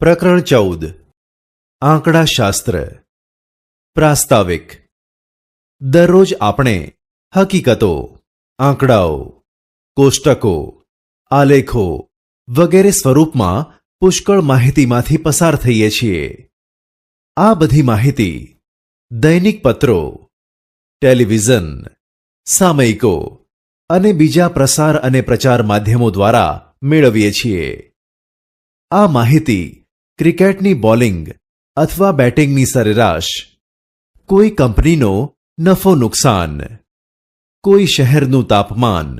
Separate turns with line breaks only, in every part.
પ્રકરણ 14 આંકડાશાસ્ત્ર પ્રાસ્તાવિક દરરોજ આપણે હકીકતો, આંકડાઓ, કોષ્ટકો, આલેખો વગેરે સ્વરૂપમાં પુષ્કળ માહિતીમાંથી પસાર થઈએ છીએ. આ બધી માહિતી દૈનિક પત્રો, ટેલિવિઝન, સામયિકો અને બીજા પ્રસાર અને પ્રચાર માધ્યમો દ્વારા મેળવીએ છીએ. આ માહિતી ક્રિકેટની બોલિંગ અથવા બેટિંગની સરેરાશ, કોઈ કંપનીનો નફો નુકસાન, કોઈ શહેરનું તાપમાન,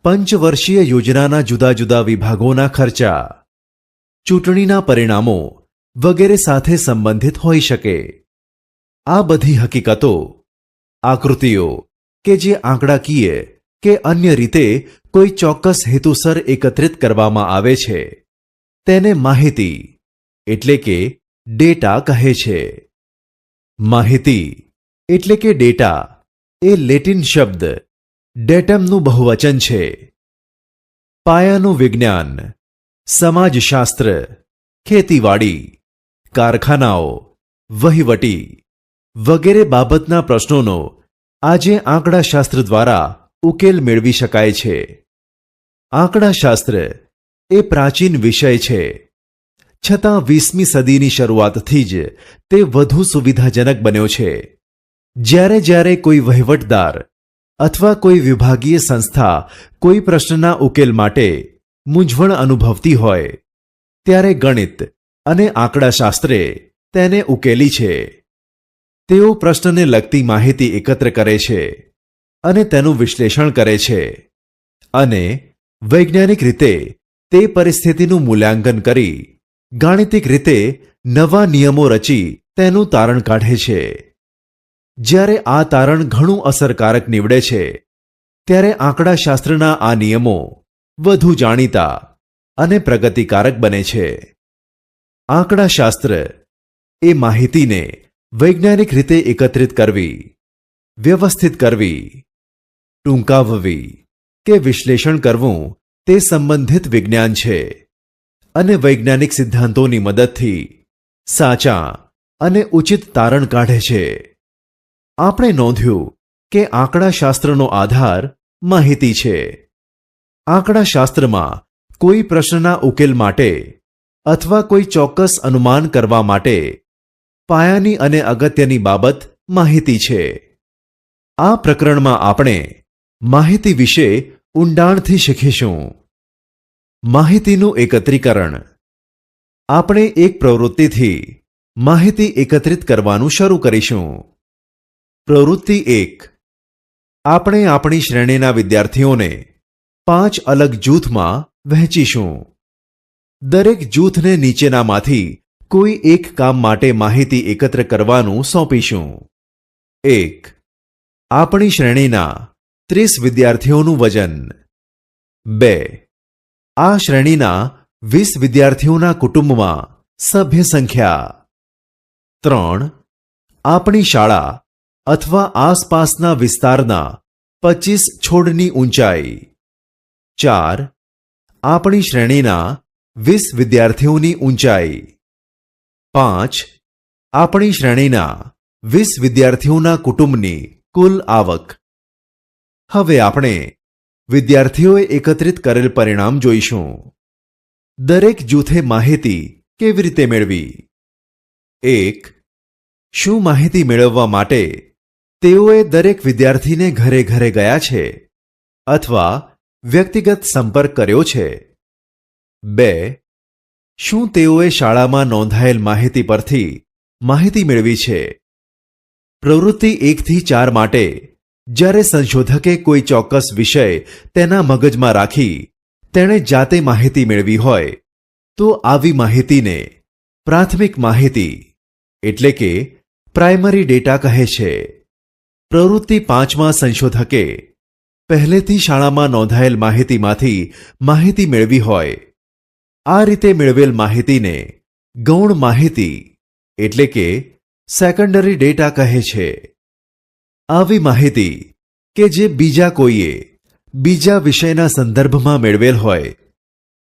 પંચવર્ષીય યોજનાના જુદા જુદા વિભાગોના ખર્ચા, ચૂંટણીના પરિણામો વગેરે સાથે સંબંધિત હોઈ શકે. આ બધી હકીકતો, આકૃતિઓ કે જે આંકડાકીય કે અન્ય રીતે કોઈ ચોક્કસ હેતુસર એકત્રિત કરવામાં આવે છે તેને માહિતી એટલે કે ડેટા કહે છે. માહિતી એટલે કે ડેટા એ લેટિન શબ્દ ડેટમનું બહુવચન છે. પાયાનું વિજ્ઞાન, સમાજશાસ્ત્ર, ખેતીવાડી, કારખાનાઓ, વહીવટી વગેરે બાબતના પ્રશ્નોનો આજે આંકડાશાસ્ત્ર દ્વારા ઉકેલ મેળવી શકાય છે. આંકડાશાસ્ત્ર એ પ્રાચીન વિષય છે, છતાં 20મી સદીની શરૂઆતથી જ તે વધુ સુવિધાજનક બન્યો છે. જ્યારે કોઈ વહીવટદાર અથવા કોઈ વિભાગીય સંસ્થા કોઈ પ્રશ્નના ઉકેલ માટે મૂંઝવણ અનુભવતી હોય ત્યારે ગણિત અને આંકડાશાસ્ત્રે તેને ઉકેલી છે. તેઓ પ્રશ્નને લગતી માહિતી એકત્ર કરે છે અને તેનું વિશ્લેષણ કરે છે અને વૈજ્ઞાનિક રીતે તે પરિસ્થિતિનું મૂલ્યાંકન કરી ગાણિતિક રીતે નવા નિયમો રચી તેનું તારણ કાઢે છે. જ્યારે આ તારણ ઘણું અસરકારક નીવડે છે ત્યારે આંકડાશાસ્ત્રના આ નિયમો વધુ જાણીતા અને પ્રગતિકારક બને છે. આંકડાશાસ્ત્ર એ માહિતીને વૈજ્ઞાનિક રીતે એકત્રિત કરવી, વ્યવસ્થિત કરવી, ટૂંકાવવી કે વિશ્લેષણ કરવું તે સંબંધિત વિજ્ઞાન છે અને વૈજ્ઞાનિક સિદ્ધાંતોની મદદથી સાચા અને ઉચિત તારણ કાઢે છે. આપણે નોંધ્યું કે આંકડાશાસ્ત્રનો આધાર માહિતી છે. આંકડાશાસ્ત્રમાં કોઈ પ્રશ્નના ઉકેલ માટે અથવા કોઈ ચોક્કસ અનુમાન કરવા માટે પાયાની અને અગત્યની બાબત માહિતી છે. આ પ્રકરણમાં આપણે માહિતી વિશે ઊંડાણથી શીખીશું. માહિતીનું એકત્રીકરણ. આપણે એક પ્રવૃત્તિથી માહિતી એકત્રિત કરવાનું શરૂ કરીશું. પ્રવૃત્તિ 1. આપણે આપણી શ્રેણીના વિદ્યાર્થીઓને 5 અલગ જૂથમાં વહેંચીશું. દરેક જૂથને નીચેનામાંથી કોઈ એક કામ માટે માહિતી એકત્ર કરવાનું સોંપીશું. 1. આપણી શ્રેણીના 30 વિદ્યાર્થીઓનું વજન. 2. આ શ્રેણીના 20 વિદ્યાર્થીઓના કુટુંબમાં સભ્ય સંખ્યા. 3. આપણી શાળા અથવા આસપાસના વિસ્તારના 25 છોડની ઊંચાઈ. 4. આપણી શ્રેણીના 20 વિદ્યાર્થીઓની ઊંચાઈ. 5. આપણી શ્રેણીના 20 વિદ્યાર્થીઓના કુટુંબની કુલ આવક. હવે આપણે વિદ્યાર્થીઓએ એકત્રિત કરેલ પરિણામ જોઈશું. દરેક જૂથે માહિતી કેવી રીતે મેળવી? 1. શું માહિતી મેળવવા માટે તેઓએ દરેક વિદ્યાર્થીને ઘરે ગયા છે અથવા વ્યક્તિગત સંપર્ક કર્યો છે? 2. શું તેઓએ શાળામાં નોંધાયેલ માહિતી પરથી માહિતી મેળવી છે? પ્રવૃત્તિ 1 થી 4 માટે જ્યારે સંશોધકે કોઈ ચોક્કસ વિષય તેના મગજમાં રાખી તેણે જાતે માહિતી મેળવી હોય તો આવી માહિતીને પ્રાથમિક માહિતી એટલે કે પ્રાઇમરી ડેટા કહે છે. પ્રવૃત્તિ 5માં સંશોધકે પહેલેથી શાળામાં નોંધાયેલ માહિતીમાંથી માહિતી મેળવી હોય. આ રીતે મેળવેલ માહિતીને ગૌણ માહિતી એટલે કે સેકન્ડરી ડેટા કહે છે. આવી માહિતી કે જે બીજા કોઈએ બીજા વિષયના સંદર્ભમાં મેળવેલ હોય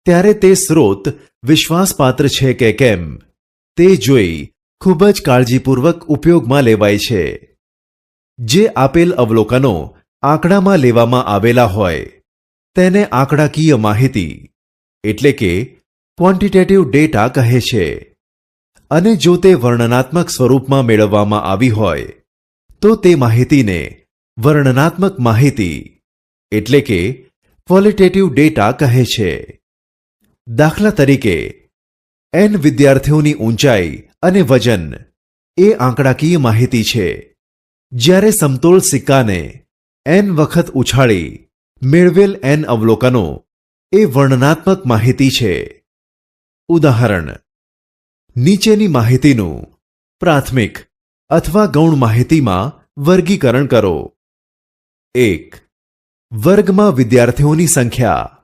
ત્યારે તે સ્રોત વિશ્વાસપાત્ર છે કે કેમ તે જોઈ ખૂબ જ કાળજીપૂર્વક ઉપયોગમાં લેવાય છે. જે આપેલ અવલોકનો આંકડામાં લેવામાં આવેલા હોય તેને આંકડાકીય માહિતી એટલે કે ક્વોન્ટિટેટિવ ડેટા કહે છે. અને જો તે વર્ણનાત્મક સ્વરૂપમાં મેળવવામાં આવી હોય તો તે માહિતીને વર્ણનાત્મક માહિતી એટલે કે ક્વોલિટેટિવ ડેટા કહે છે. દાખલા તરીકે n વિદ્યાર્થીઓની ઊંચાઈ અને વજન એ આંકડાકીય માહિતી છે, જ્યારે સમતોલ સિક્કાને n વખત ઉછાળી મેળવેલ n અવલોકનો એ વર્ણનાત્મક માહિતી છે. ઉદાહરણ: નીચેની માહિતીનું પ્રાથમિક અથવા ગૌણ માહિતીમાં વર્ગીકરણ કરો. 1. વર્ગમાં વિદ્યાર્થીઓની સંખ્યા.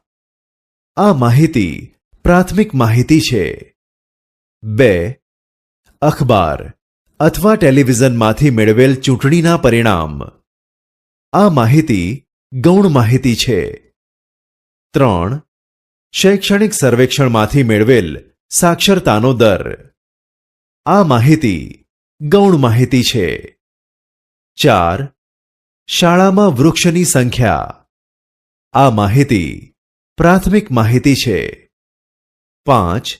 આ માહિતી પ્રાથમિક માહિતી છે. 2. અખબાર અથવા ટેલિવિઝનમાંથી મેળવેલ ચૂંટણીના પરિણામ. આ માહિતી ગૌણ માહિતી છે. 3. શૈક્ષણિક સર્વેક્ષણમાંથી મેળવેલ સાક્ષરતાનો દર. આ માહિતી ગૌણ માહિતી છે. 4. શાળામાં વૃક્ષની સંખ્યા. આ માહિતી પ્રાથમિક માહિતી છે. 5.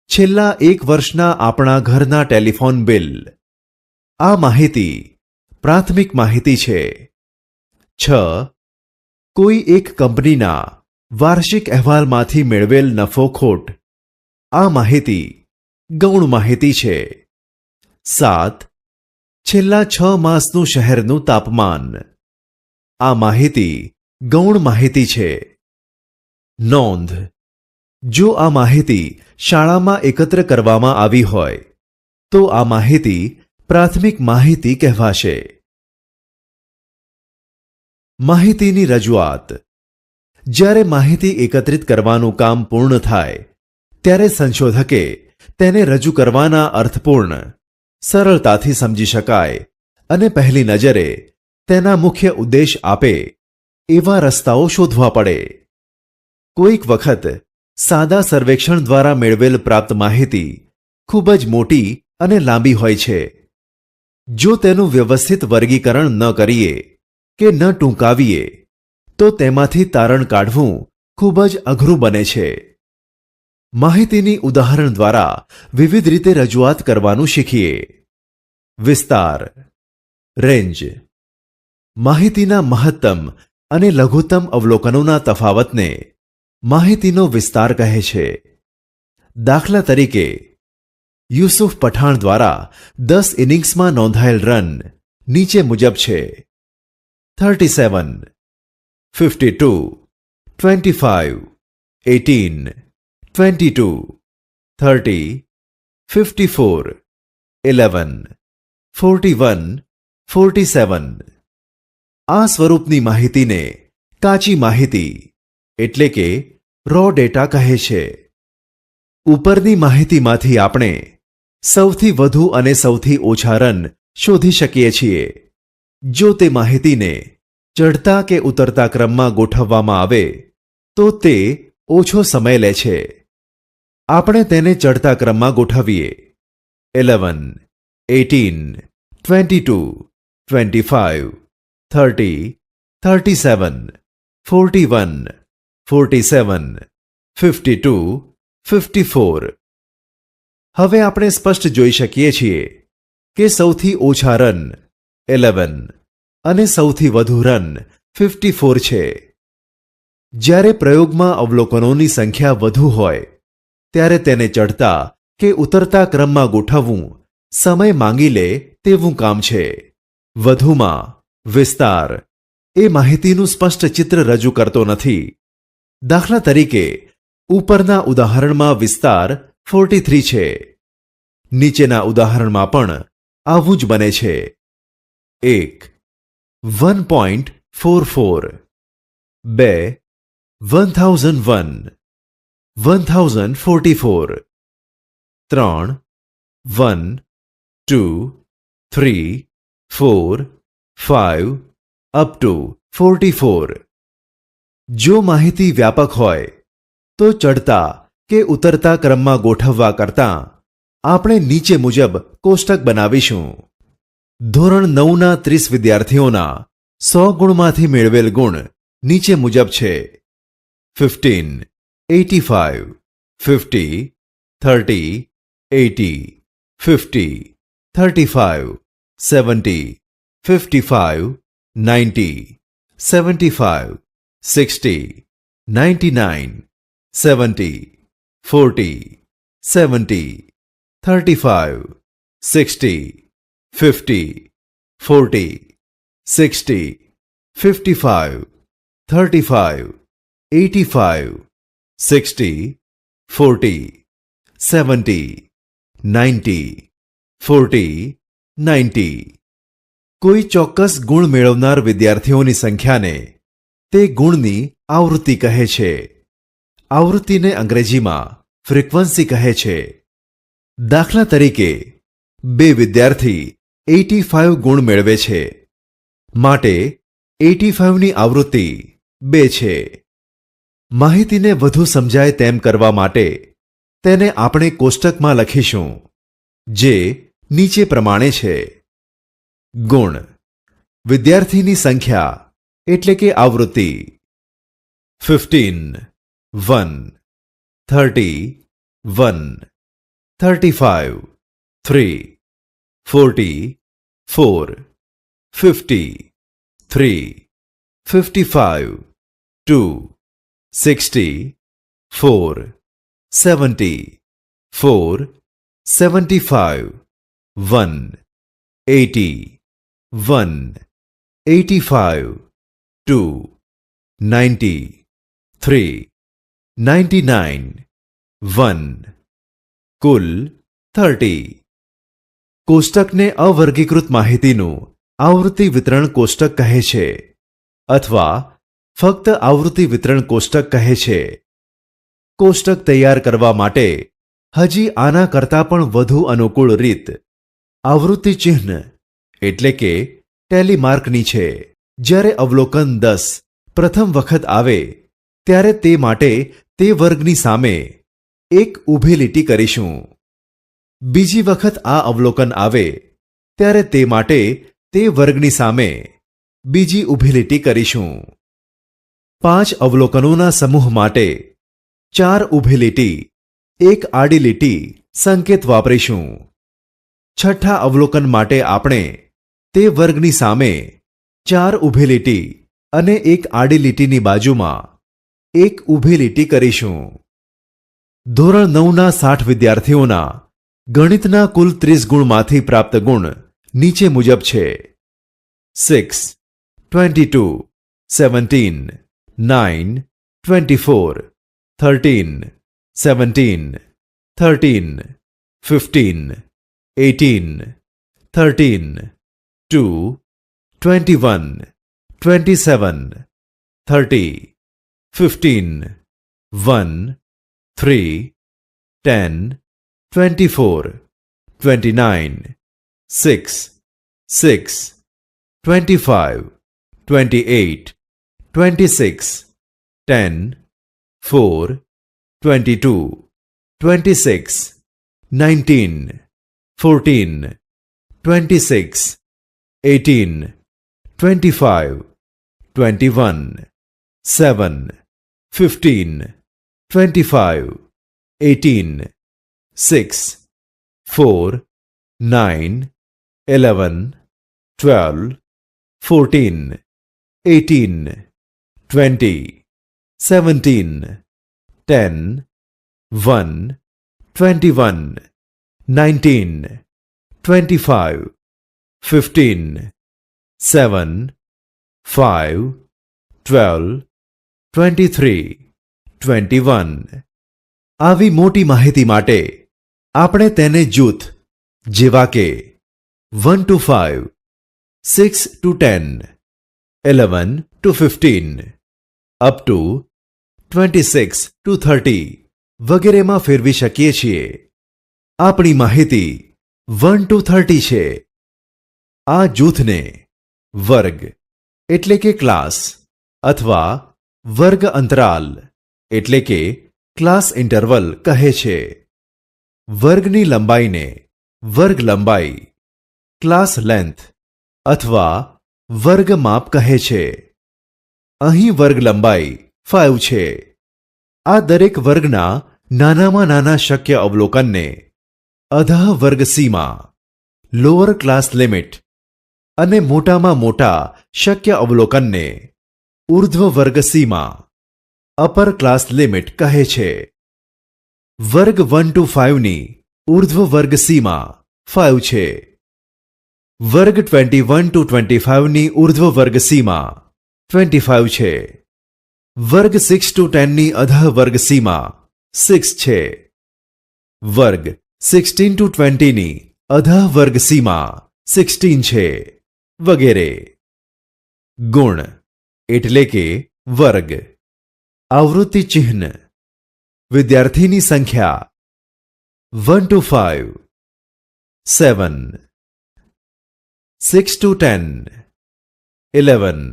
છેલ્લા 1 વર્ષના આપણા ઘરના ટેલિફોન બિલ. આ માહિતી પ્રાથમિક માહિતી છે. 6. કોઈ એક કંપનીના વાર્ષિક અહેવાલમાંથી મેળવેલ નફો ખોટ. આ માહિતી ગૌણ માહિતી છે. 7. છેલ્લા 6 માસનું શહેરનું તાપમાન. આ માહિતી ગૌણ માહિતી છે. નોંધ: જો આ માહિતી શાળામાં એકત્ર કરવામાં આવી હોય તો આ માહિતી પ્રાથમિક માહિતી કહેવાશે. માહિતીની રજૂઆત. જ્યારે માહિતી એકત્રિત કરવાનું કામ પૂર્ણ થાય ત્યારે સંશોધકે તેને રજૂ કરવાના અર્થપૂર્ણ, સરળતાથી સમજી શકાય અને પહેલી નજરે તેના મુખ્ય ઉદ્દેશ આપે એવા રસ્તાઓ શોધવા પડે. કોઈક વખત સાદા સર્વેક્ષણ દ્વારા મેળવેલ પ્રાપ્ત માહિતી ખૂબ જ મોટી અને લાંબી હોય છે. જો તેનું વ્યવસ્થિત વર્ગીકરણ ન કરીએ કે ન ટૂંકાવીએ તો તેમાંથી તારણ કાઢવું ખૂબ જ અઘરું બને છે. માહિતીની ઉદાહરણ દ્વારા વિવિધ રીતે રજૂઆત કરવાનું શીખીએ. વિસ્તાર, રેન્જ. માહિતીના મહત્તમ અને લઘુત્તમ અવલોકનોના તફાવતને માહિતીનો વિસ્તાર કહે છે. દાખલા તરીકે, યુસુફ પઠાણ દ્વારા 10 ઇનિંગ્સમાં નોંધાયેલ રન નીચે મુજબ છે: 37, 52, 25, 18, 22, 30, 54, 11, 41, 47. આ સ્વરૂપની માહિતીને કાચી માહિતી એટલે કે રો ડેટા કહે છે. ઉપરની માહિતીમાંથી આપણે સૌથી વધુ અને સૌથી ઓછા રન શોધી શકીએ છીએ. જો તે માહિતીને ચડતા કે ઉતરતા ક્રમમાં ગોઠવવામાં આવે તો તે ઓછો સમય લે છે. આપણે તેને ચડતા ક્રમમાં ગોઠવીએ. 11, 18, 22, 25, 30, 37, 41, 47, 52, 54. હવે આપણે સ્પષ્ટ જોઈ શકીએ છીએ કે સૌથી ઓછા રન 11 અને સૌથી વધુ રન 54 છે. જ્યારે પ્રયોગમાં અવલોકનોની સંખ્યા વધુ હોય ત્યારે તેને ચડતા કે ઉતરતા ક્રમમાં ગોઠવવું સમય માંગી લે તેવું કામ છે. વધુમાં, વિસ્તાર એ માહિતીનું સ્પષ્ટ ચિત્ર રજૂ કરતો નથી. દાખલા તરીકે, ઉપરના ઉદાહરણમાં વિસ્તાર 43 છે. નીચેના ઉદાહરણમાં પણ આવું જ બને છે. 1. 1.44 2. 1001 1044 3. 1, 2, 3, 4, 5 અપ ટુ 44. જો માહિતી વ્યાપક હોય તો ચડતા કે ઉતરતા ક્રમમાં ગોઠવવા કરતાં આપણે નીચે મુજબ કોષ્ટક બનાવીશું. ધોરણ 9ના 30 વિદ્યાર્થીઓના 100 ગુણમાંથી મેળવેલ ગુણ નીચે મુજબ છે: 15, 85, 50, 30, 80, 50, 35, 70, 55, 90, 75, 60, 99, 70, 40, 70, 35, 60, 50, 40, 60, 55, 35, 85, 60, 40, 70, 90, 40, 90. કોઈ ચોક્કસ ગુણ મેળવનાર વિદ્યાર્થીઓની સંખ્યાને તે ગુણની આવૃત્તિ કહે છે. આવૃત્તિને અંગ્રેજીમાં ફ્રીક્વન્સી કહે છે. દાખલા તરીકે 2 વિદ્યાર્થી 85 ગુણ મેળવે છે, માટે 85ની આવૃત્તિ 2 છે. માહિતીને વધુ સમજાય તેમ કરવા માટે તેને આપણે કોષ્ટકમાં લખીશું, જે નીચે પ્રમાણે છે: ગુણ વિદ્યાર્થીની સંખ્યા એટલે કે આવૃત્તિ 15, 1, 30, 1, 35, 3, 40, 4, 50, 3, 55, 2, 60, 4, 70, 4, 75, 1, 80, 1, 85, 2, 90, 3, 99, 1, કુલ 30. કોષ્ટકને અવર્ગીકૃત માહિતીનું આવૃત્તિ વિતરણ કોષ્ટક કહે છે, અથવા ફક્ત આવૃત્તિ વિતરણ કોષ્ટક કહે છે. કોષ્ટક તૈયાર કરવા માટે હજી આના કરતાં પણ વધુ અનુકૂળ રીત આવૃત્તિ ચિહ્ન એટલે કે ટેલીમાર્કની છે. જ્યારે અવલોકન 10 પ્રથમ વખત આવે ત્યારે તે માટે તે વર્ગની સામે એક ઊભી લીટી કરીશું. બીજી વખત આ અવલોકન આવે ત્યારે તે માટે તે વર્ગની સામે બીજી ઊભી લીટી કરીશું. 5 અવલોકનોના સમૂહ માટે 4 ઊભી લીટી, 1 આડી લીટી સંકેત વાપરીશું. છઠ્ઠા અવલોકન માટે આપણે તે વર્ગની સામે 4 ઊભી લીટી અને 1 આડી લીટીની બાજુમાં 1 ઊભી લીટી કરીશું. ધોરણ 9ના 60 વિદ્યાર્થીઓના ગણિતના કુલ 30 ગુણમાંથી પ્રાપ્ત ગુણ નીચે મુજબ છે: 6, 22, 17, 9, 24, 13, 17, 13, 15, 18, 13, 2, 21, 27, 30, 15, 1, 3, 10, 24, 29, 6, 6, 25, 28, 26, 10, 4, 22, 26, 19, 14, 26, 18, 25, 21, 7, 15, 25, 18, 6, 4, 9, 11, 12, 14, 18, 20, 17, 10, 1, 21, 19, 25, 15, 7, 5, 12, 23, 21. આવી મોટી માહિતી માટે આપણે તેને જૂથ જેવા કે 1 to 5, 6 to 10, 11 to 15, up to 26 to 30 વગેરેમાં ફેરવી શકીએ છીએ. આપણી માહિતી 1 to 30 છે. આ જૂથને વર્ગ એટલે કે ક્લાસ અથવા વર્ગ અંતરાલ એટલે કે ક્લાસ ઇન્ટરવલ કહે છે. વર્ગની લંબાઈને વર્ગ લંબાઈ, ક્લાસ લેન્થ અથવા વર્ગ માપ કહે છે. અહીં વર્ગ લંબાઈ 5 છે. આ દરેક વર્ગના નાનામાં નાના શક્ય અવલોકનને અધઃ વર્ગ સીમા, લોઅર ક્લાસ લિમિટ અને મોટામાં મોટા શક્ય અવલોકનને ઉર્ધ્વ વર્ગ સીમા, અપર ક્લાસ લિમિટ કહે છે. વર્ગ 1 to 5 ની ઉર્ધ્વ વર્ગ સીમા 5 છે. વર્ગ 21 to 25 ની ઉર્ધ્વ વર્ગ સીમા 25 છે. વર્ગ 6 to 10 ની અધઃ વર્ગ સીમા 6 છે. વર્ગ 16 to 20 ની અધઃ વર્ગ સીમા 16 છે, વગેરે. ગુણ એટલે કે વર્ગ. આવૃત્તિ ચિહ્ન. વિદ્યાર્થીની સંખ્યા 1 to 5, 7, 6 to 10, 11,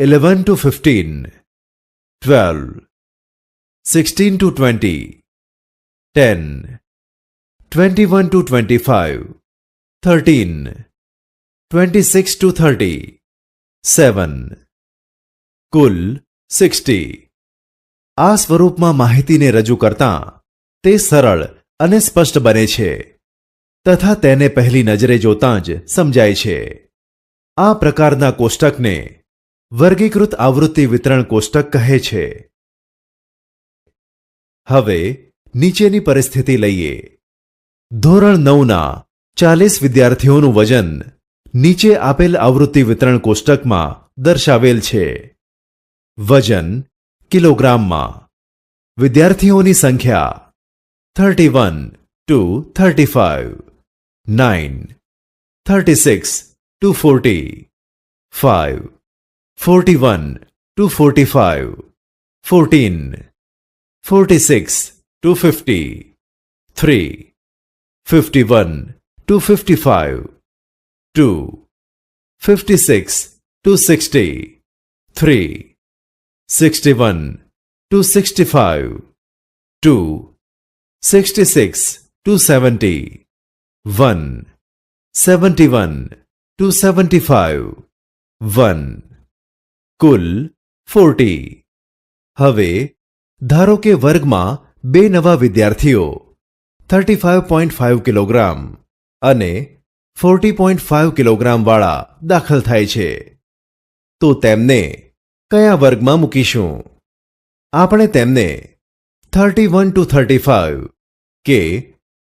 11 to 15, 12, 16 to 20, 10, 21 to 25, 13, 26 to 30, 7, કુલ 60. આ સ્વરૂપમાં માહિતીને રજૂ કરતાં તે સરળ અને સ્પષ્ટ બને છે તથા તેને પહેલી નજરે જોતાં જ સમજાય છે. આ પ્રકારના કોષ્ટકને વર્ગીકૃત આવૃત્તિ વિતરણ કોષ્ટક કહે છે. હવે નીચેની પરિસ્થિતિ લઈએ. ધોરણ 9ના 40 વિદ્યાર્થીઓનું વજન નીચે આપેલ આવૃત્તિ વિતરણ કોષ્ટકમાં દર્શાવેલ છે. વજન કિલોગ્રામમાં. વિદ્યાર્થીઓની સંખ્યા 31 to 35, 9, 36 to 40, 5, 41 to 45, 14, 46 to 50, 3, 51 to 55, 2, 56 to 60, 3, 61 to 65, 2, 66 to 70, 1, 71 to 75, 1, કુલ 40. હવે ધારો કે વર્ગમાં બે નવા વિદ્યાર્થીઓ 35.5 કિલોગ્રામ અને 40.5 કિલોગ્રામ વાળા દાખલ થાય છે. તો તેમને કયા વર્ગમાં મૂકીશું? આપણે તેમને 31 to 35 કે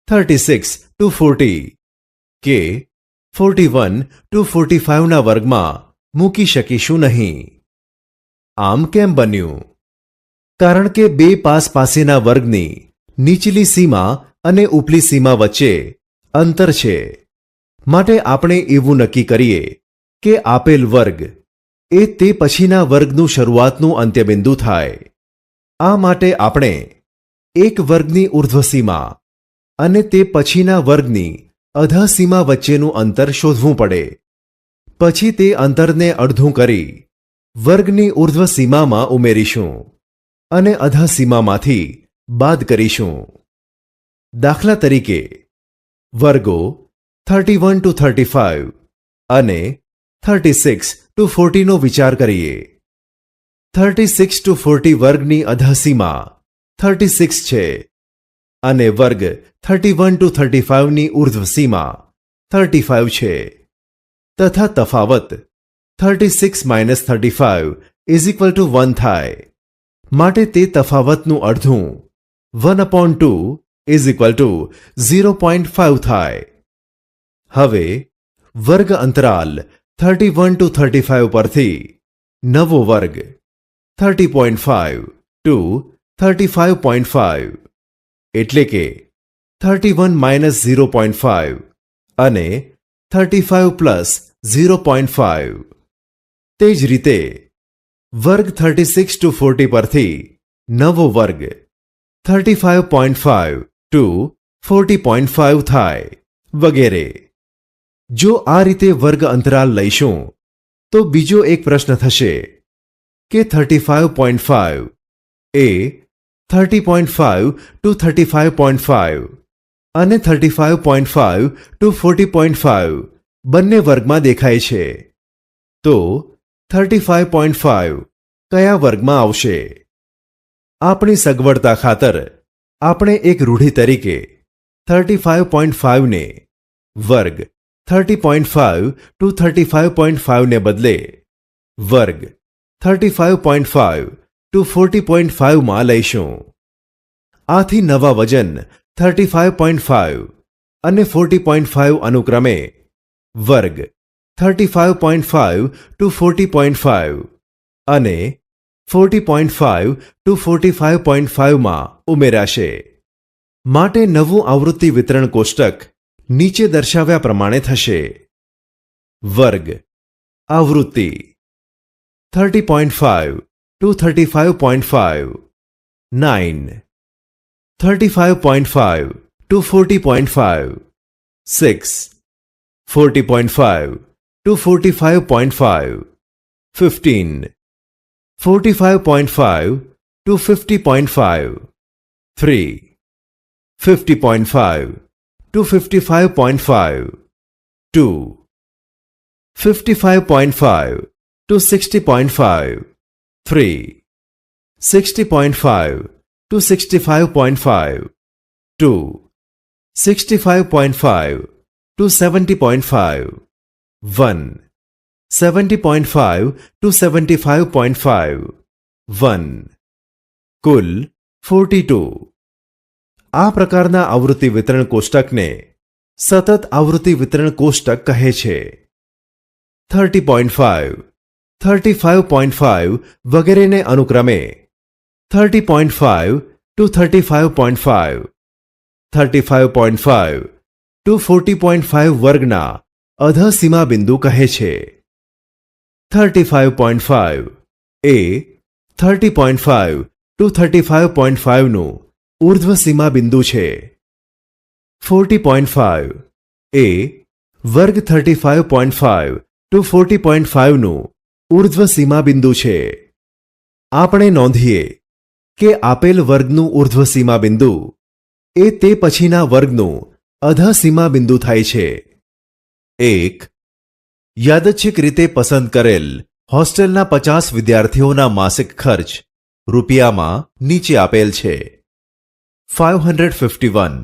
36 to 40 કે 41 to 45 ના વર્ગમાં મૂકી શકીશું નહીં. આમ કેમ બન્યું? કારણ કે બે પાસેના વર્ગની નીચલી સીમા અને ઉપલી સીમા વચ્ચે અંતર છે. માટે આપણે એવું નક્કી કરીએ કે આપેલ વર્ગ એ તે પછીના વર્ગનું શરૂઆતનું અંત્યબિંદુ થાય. આ માટે આપણે એક વર્ગની ઉર્ધ્વસીમા અને તે પછીના વર્ગની અધઃસીમા વચ્ચેનું અંતર શોધવું પડે. પછી તે અંતરને અડધું કરી વર્ગની ઉર્ધ્વસીમામાં ઉમેરીશું અને અધઃસીમામાંથી બાદ કરીશું. દાખલા તરીકે વર્ગો 31 to 35 અને 36 to 40 નો વિચાર કરીએ. 36 to 40 વર્ગની અધઃસીમા 36 છે અને વર્ગ 31 to 35 ની ઉર્ધ્વસીમા 35 છે તથા તફાવત 36 - 35 = 1 થાય. માટે તે તફાવતનું અડધું 1/2 = 0.5 થાય. હવે વર્ગ અંતરાલ 31 to 35 પરથી નવો વર્ગ 30.5 to 35.5 એટલે કે 31 - 0.5 અને 35 + 0.5. તે જ રીતે વર્ગ 36 to 40 પરથી નવો વર્ગ 35.5 to 40.5 થાય, વગેરે. જો આ રીતે વર્ગ અંતરાલ લઈશું તો બીજો એક પ્રશ્ન થશે કે 35.5 એ 30.5 to 35.5 અને 35.5 to 40.5 બંને વર્ગમાં દેખાય છે. તો 35.5 કયા વર્ગમાં આવશે? આપણી સગવડતા ખાતર આપણે એક રૂઢિ તરીકે 35.5 ને વર્ગ 30.5 to 35.5 ને બદલે વર્ગ 35.5 to 40.5 માં લઈશું. આથી નવા વજન 35.5 અને 40.5 અનુક્રમે વર્ગ 35.5 to 40.5 અને 40.5 to 45.5 માં ઉમેરાશે. માટે નવું આવૃત્તિ વિતરણ કોષ્ટક નીચે દર્શાવ્યા પ્રમાણે થશે. વર્ગ આવૃત્તિ 30.5 to 35.5 9 35.5 to 40.5 6 40.5 to 45.5 15 45.5 to 50.5 3 50.5 to 55.5 2 55.5 to 60.5 3 60.5 to 65.5 2 65.5 to 70.5 1 70.5 to 75.5 1 કુલ 42. આ પ્રકારના આવૃત્તિ વિતરણ કોષ્ટકને સતત આવૃત્તિ વિતરણ કોષ્ટક કહે છે. 30.5 35.5 વગેરેને અનુક્રમે 30.5 to 35.5 35.5 to 40.5 વર્ગના અધસીમા બિંદુ કહે છે. 35.5 એ 30.5 to 35.5 નું ઉર્ધ્વસીમા બિંદુ છે. 40.5 એ વર્ગ 35.5 to 40.5 નું ઉર્ધ્વસીમા બિંદુ છે. આપણે નોંધીએ કે આપેલ વર્ગનું ઉર્ધ્વસીમા બિંદુ એ તે પછીના વર્ગનું અધસીમા બિંદુ થાય છે. 1. યાદચ્છિક રીતે પસંદ કરેલ હોસ્ટેલના 50 વિદ્યાર્થીઓના માસિક ખર્ચ રૂપિયામાં નીચે આપેલ છે. 551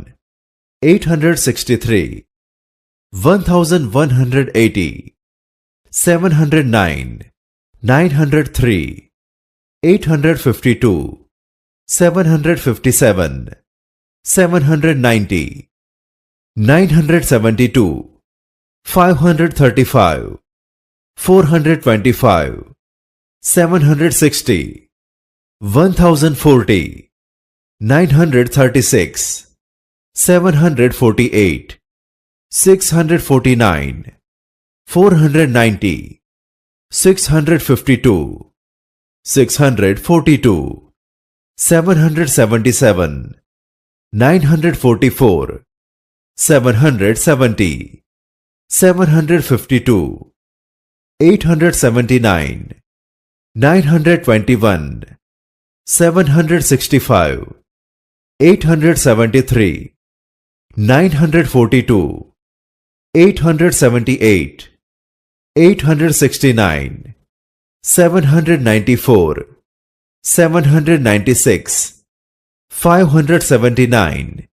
863 1180 709 903 852 757 790 972 535 425 760 1040 936 748 649 490 652 642 777 944 770 752 879 921 765 873 942 878 869 794 796 579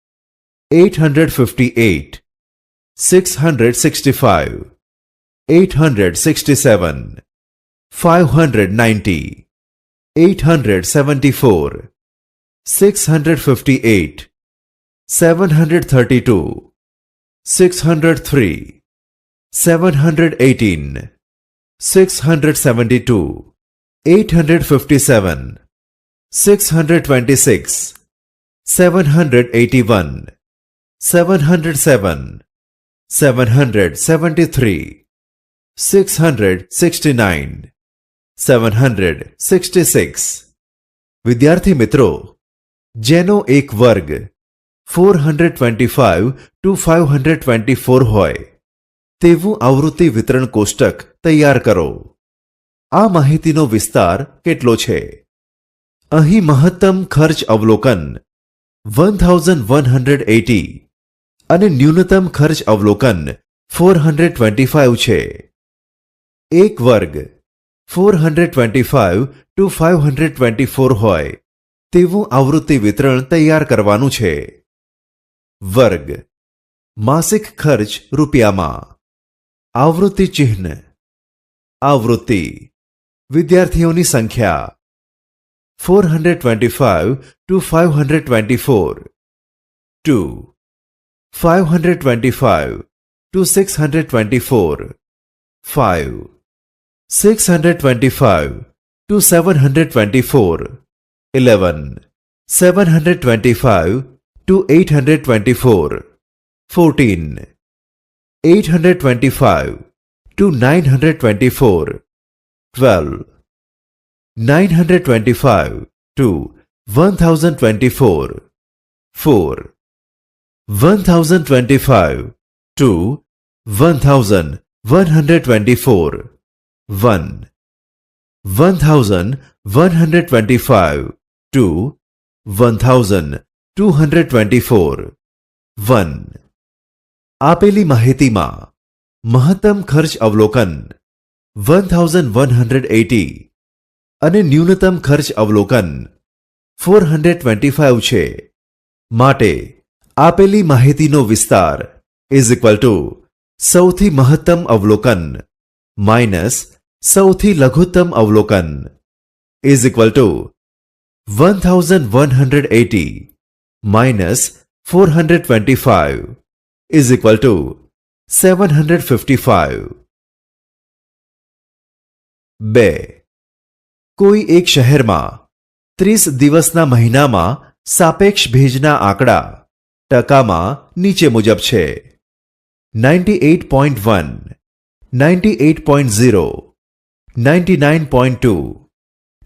858 665 867 590 874 658 732 603 718 672 857 626 781 707 773 669 766 વિદ્યાર્થી મિત્રો, જેનો એક વર્ગ 425 to 524 હોય તેવું આવૃત્તિ વિતરણ કોષ્ટક તૈયાર કરો. આ માહિતીનો વિસ્તાર કેટલો છે? અહીં મહત્તમ ખર્ચ અવલોકન 1180 અને ન્યૂનતમ ખર્ચ અવલોકન 425 છે. એક વર્ગ 425 to 524 હોય તેવું આવૃત્તિ વિતરણ તૈયાર કરવાનું છે. વર્ગ માસિક ખર્ચ રૂપિયામાં. આવૃત્તિ ચિહ્ન. આવૃત્તિ વિદ્યાર્થીઓની સંખ્યા 425 to 524 2 525 to 624 5 625 to 724 11 725 to 824 14 825 to 924 12 925 to 1024 4 1025 to 1124 1 1125 to 1224 1 આપેલી માહિતીમાં મહત્તમ ખર્ચ અવલોકન 1180 અને ન્યૂનતમ ખર્ચ અવલોકન 425 છે. માટે આપેલી માહિતીનો વિસ્તાર ઇઝ ઇક્વલ ટુ સૌથી મહત્તમ અવલોકન માઇનસ સૌથી લઘુત્તમ અવલોકન is equal two 1180 minus 425 is equal two 755. 2. કોઈ એક શહેરમાં 30 દિવસના મહિનામાં સાપેક્ષ ભેજના આંકડા ટકામાં નીચે મુજબ છે. 98.1 98.0 99.2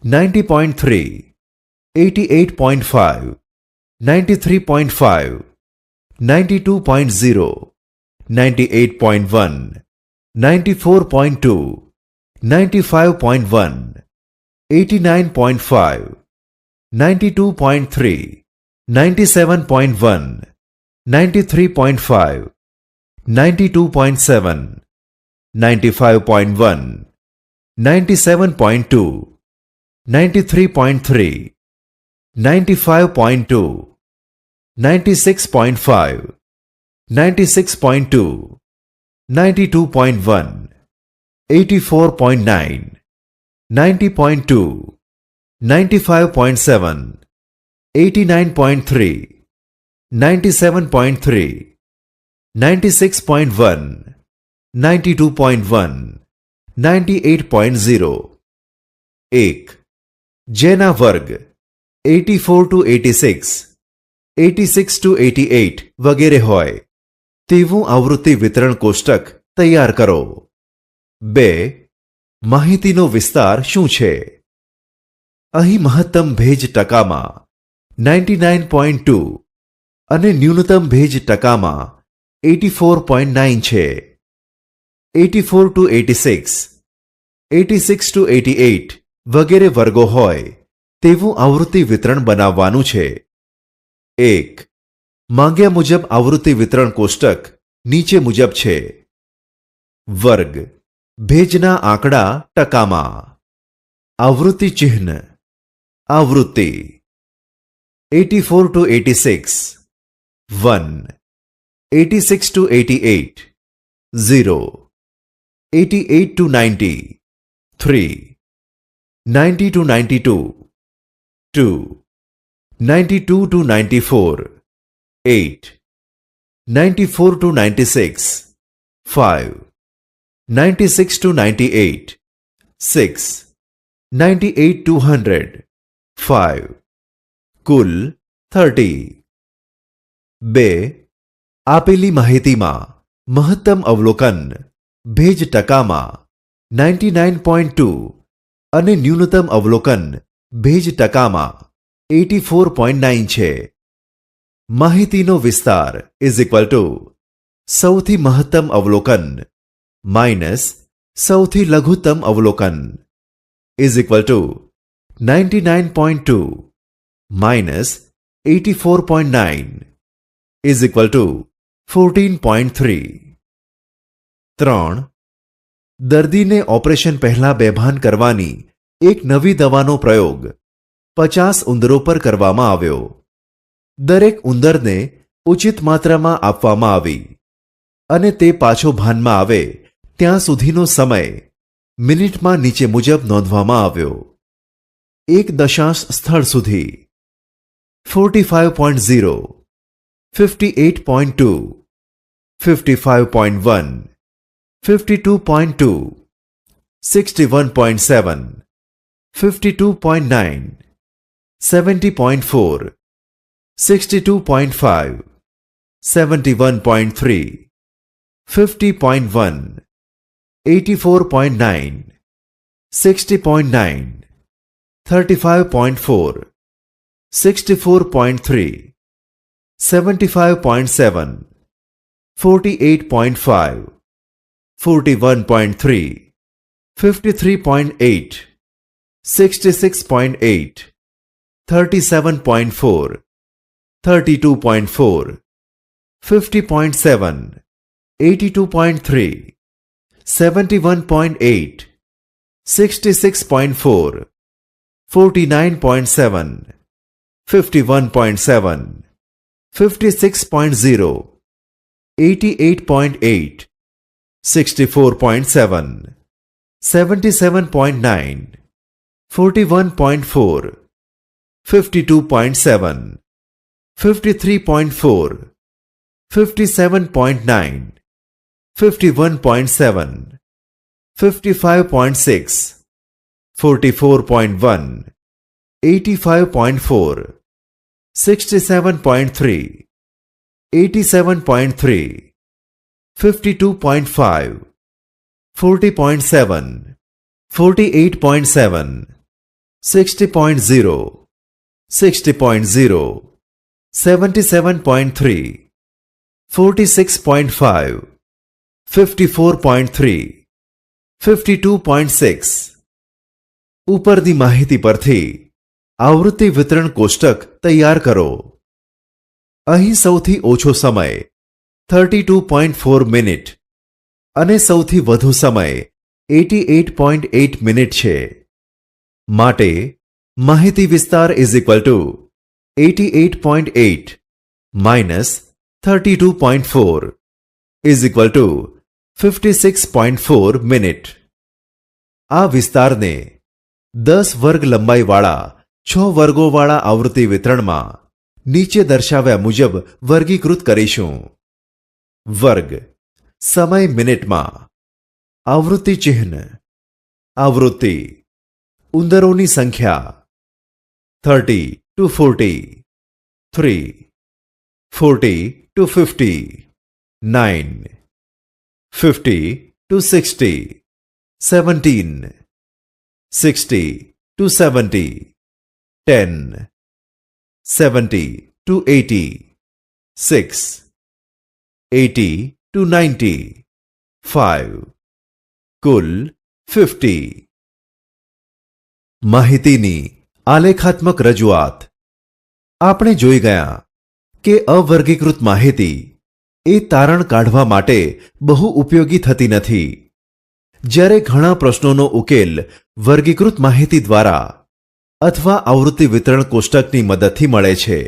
90.3 88.5 93.5 92.0 98.1 94.2 95.1 89.5 92.3 97.1 93.5 92.7 95.1 97.2 93.3 95.2 96.5 96.2 92.1 84.9 90.2 95.7 89.3 97.3 96.1 92.1 98.0 1. જેના વર્ગ 84 to 86 86 to 88 વગેરે હોય તેવું આવૃત્તિ વિતરણ કોષ્ટક તૈયાર કરો. 2. માહિતીનો વિસ્તાર શું છે? અહીં મહત્તમ ભેજ ટકામાં 99.2 અને ન્યૂનતમ ભેજ ટકામાં 84.9 છે. 84 to 86 86 to 88 વગેરે વર્ગો હોય તેવું આવૃત્તિ વિતરણ બનાવવાનું છે. 1. માંગ્યા મુજબ આવૃત્તિ વિતરણ કોષ્ટક નીચે મુજબ છે. વર્ગ ભેજના આંકડા ટકામાં. આવૃત્તિ ચિહ્ન. આવૃત્તિ 84 to 86 1 86 to 88 0 88 to 90 3 90 to 92 2 92 to 94 8 94 to 96 5 96 to 98 6 98 to 100 5 કુલ 30. 2. આપેલી માહિતીમાં મહત્તમ અવલોકન ભેજ ટકામાં 99.2 અને ન્યૂનતમ અવલોકન ભેજ ટકામાં 84.9 છે. માહિતીનો વિસ્તાર ઇઝ ઇક્વલ ટુ સૌથી મહત્તમ અવલોકન માઇનસ સૌથી લઘુત્તમ અવલોકન is equal two 99.2 minus 84.9 is equal to 14.3. 3. દર્દીને ઓપરેશન પહેલા બેભાન કરવાની એક નવી દવાનો પ્રયોગ 50 ઉંદરો પર કરવામાં આવ્યો. દરેક ઉંદરને ઉચિત માત્રામાં આપવામાં આવી અને તે પાછો ભાનમાં આવે ત્યાં સુધીનો સમય મિનિટમાં નીચે મુજબ નોંધવામાં આવ્યો. એક દશાંશ સ્થળ સુધી 45.0, 58.2, 55.1, 52.2, 61.7, 52.9, 70.4, 62.5, 71.3, 50.1, 84.9, 60.9, 35.4, 64.3, 75.7, 48.5, 41.3, 53.8, 66.8, 37.4, 32.4, 50.7, 82.3, 71.8, 66.4, 49.7, 51.7, 56.0, 88.8, 64.7, 77.9, 41.4, 52.7, 53.4, 57.9, 51.7, 55.6, 44.1, 85.4, 67.3, 87.3, 52.5, 40.7, 48.7, 60.0, 60.0, 77.3, 46.5, 54.3, 52.6. ઉપરની માહિતી પરથી આવૃત્તિ વિતરણ કોષ્ટક તૈયાર કરો. અહીં સૌથી ઓછો સમય 32.4 મિનિટ અને સૌથી વધુ સમય 88.8 મિનિટ છે. માટે માહિતી વિસ્તાર is equal two 88.8 minus 32.4 is equal two 56.4 minute. આ વિસ્તારને 10 વર્ગ લંબાઈવાળા 6 વર્ગોવાળા આવૃત્તિ વિતરણમાં નીચે દર્શાવ્યા મુજબ વર્ગીકૃત કરીશું. વર્ગ સમય મિનિટમાં, આવૃત્તિ ચિહ્ન, આવૃત્તિ, ઉંદરોની સંખ્યા 30 to 40, 3, 40 to 50, 9, 50 to 60, 17, 60 to 70, 10, 70 to 80, 6, 80 to 90, 5, કુલ 50. માહિતીની આલેખાત્મક રજૂઆત. આપણે જોઈ ગયા કે અવર્ગીકૃત માહિતી એ તારણ કાઢવા માટે બહુ ઉપયોગી થતી નથી, જ્યારે ઘણા પ્રશ્નોનો ઉકેલ વર્ગીકૃત માહિતી દ્વારા અથવા આવૃત્તિ વિતરણ કોષ્ટકની મદદથી મળે છે.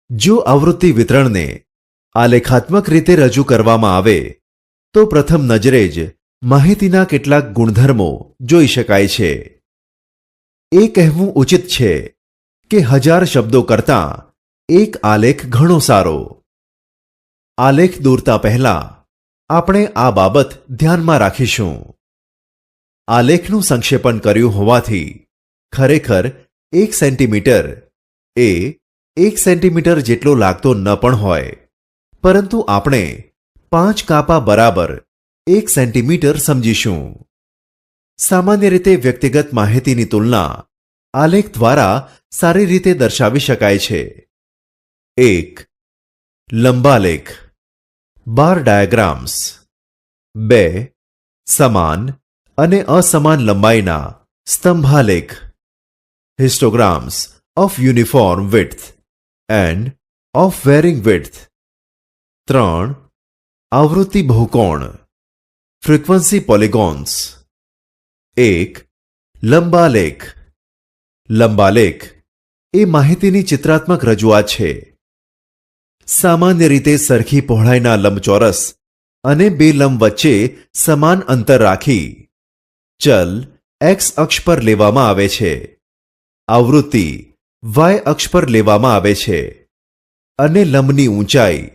જો આવૃત્તિ વિતરણને આલેખાત્મક રીતે રજૂ કરવામાં આવે તો પ્રથમ નજરે જ માહિતીના કેટલાક ગુણધર્મો જોઈ શકાય છે. એ કહેવું ઉચિત છે કે 1000 શબ્દો કરતાં એક આલેખ ઘણો સારો. આલેખ દોરતા પહેલા આપણે આ બાબત ધ્યાનમાં રાખીશું. આલેખનું સંક્ષેપણ કર્યું હોવાથી ખરેખર 1 સેન્ટીમીટર એ 1 સેન્ટીમીટર જેટલો લાગતો ન પણ હોય, પરંતુ આપણે 5 કાપા બરાબર 1 સેન્ટીમીટર સમજીશું. સામાન્ય રીતે વ્યક્તિગત માહિતીની તુલના આલેખ દ્વારા સારી રીતે દર્શાવી શકાય છે. 1. લંબાલેખ, બાર ડાયાગ્રામ્સ. 2. સમાન અને અસમાન લંબાઈના સ્તંભાલેખ. histograms of uniform width and of varying width. 3. આવૃત્તિ બહુકોણ frequency polygons. 1. લંબાલેખ. લંબાલેખ એ માહિતીની ચિત્રાત્મક રજૂઆત છે. સામાન્ય રીતે સરખી પહોળાઈના લંબચોરસ અને બે લંબ વચ્ચે સમાન અંતર રાખી ચલ એક્સ અક્ષ પર લેવામાં આવે છે. આવૃત્તિ વાય અક્ષ પર લેવામાં આવે છે અને લંબની ઊંચાઈ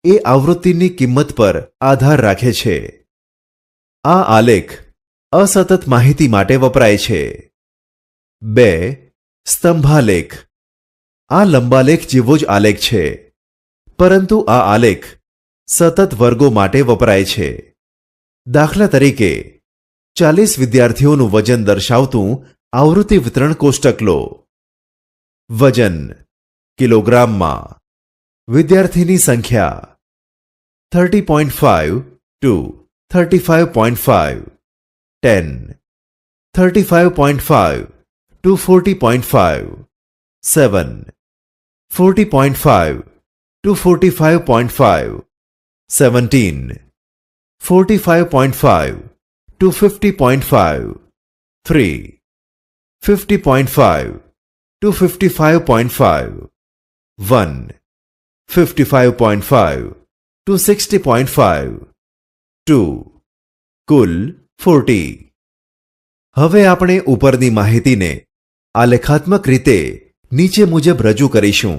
એ આવૃત્તિની કિંમત પર આધાર રાખે છે. આ આલેખ અસતત માહિતી માટે વપરાય છે. 2. સ્તંભાલેખ. આ લંબાલેખ જેવો જ આલેખ છે, પરંતુ આ આલેખ સતત વર્ગો માટે વપરાય છે. દાખલા તરીકે 40 વિદ્યાર્થીઓનું વજન દર્શાવતું આવૃત્તિ વિતરણ કોષ્ટક લો. વજન કિલોગ્રામમાં. વિદ્યાર્થીની સંખ્યા 30.5 to 35.5, 10, 35.5 to 40.5, 7, 40.5 to 45.5, 17, 45.5 to 50.5, 3, 50.5 to 55.5, 1, 55.5 to 60.5, 2, કુલ 40. હવે આપણે ઉપરની માહિતીને આલેખાત્મક રીતે નીચે મુજબ રજૂ કરીશું.